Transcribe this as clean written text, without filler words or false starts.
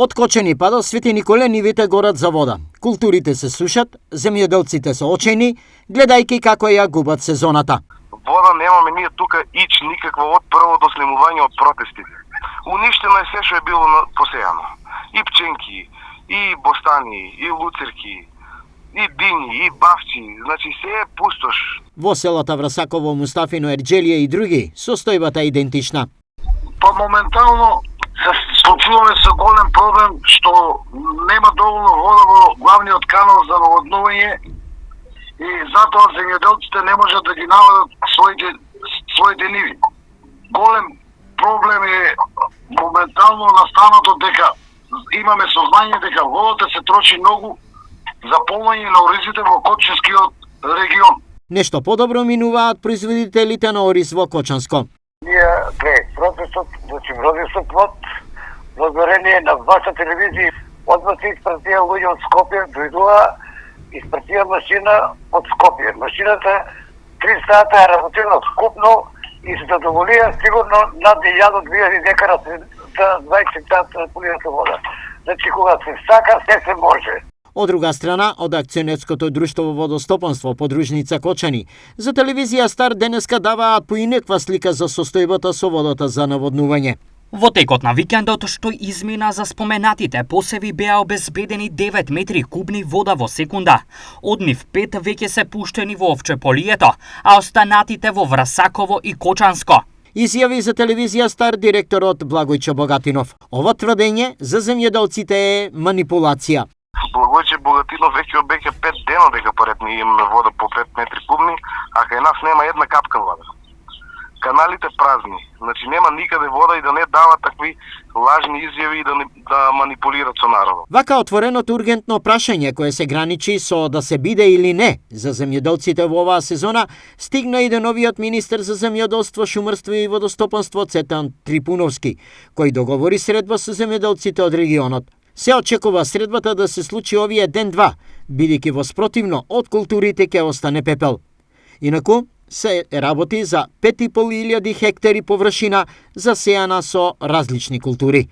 Од Кочани па до Свети Николе нивите горат за вода. Културите се сушат, земјоделците се очени, гледајќи како ја губат сезоната. Вода немаме ние тука никаква од прво до слемување од протестите. Уништено е се што е било посејано. И пченки, и бостани, и луцерки, и дини, и бавчи, значи се е пустош. Во селата Врасаково, Мустафино, Ерџелија и други, состојбата е идентична. Па моментално се случуваме со голем проблем што нема доволно вода во главниот канал за наводнување и затоа земјоделците не можат да ги наводат своите ниви. Голем проблем е моментално настаното дека имаме сознание дека водата се троши многу за полнење на оризите во Кочанскиот регион. Нешто подобро минуваат производителите на ориз во Кочанско. Ние, протестот, значи вроди со плод, благодарение на ваша телевизија, одма се испратија луѓе од Скопје, дојдува, испратија машина од Скопје. Машината 3 сата е работила скупно и се задоволија сигурно над 1000-2000 декара за 20 сата полината вода. Значи кога се сака, се може. Од друга страна, од акционерското друштво водостопанство подружница Кочани, за телевизија Стар денеска даваат поинаква слика за состојбата со водата за наводнување. Во текот на викендот што измина за споменатите посеви беа обезбедени 9 метри кубни вода во секунда. Од нив 5 веќе се пуштени во Овчеполието, а останатите во Врасаково и Кочанско. Изјави за телевизија Стар директорот Благојче Богатинов. Ова тврдење за земјоделците е манипулација. Благојче Богатинов веќе обеќе 5 дена дека поред ние имаме вода по 5 метри кубни, а кај нас нема една капка вода. Каналите празни, значи нема никаде вода и да не дават такви лажни изјави и да манипулират со народот. Вака отвореното ургентно прашање кое се граничи со да се биде или не за земјоделците во оваа сезона стигна и до новиот министер за земјоделство, шумарство и водостопанство Цветан Трипуновски, кој договори средба со земјоделците од регионот. Се очекува средбата да се случи овие ден-два, бидејќи во спротивно од културите ќе остане пепел. Инаку, се работи за 5500 хектари површина засејана со различни култури.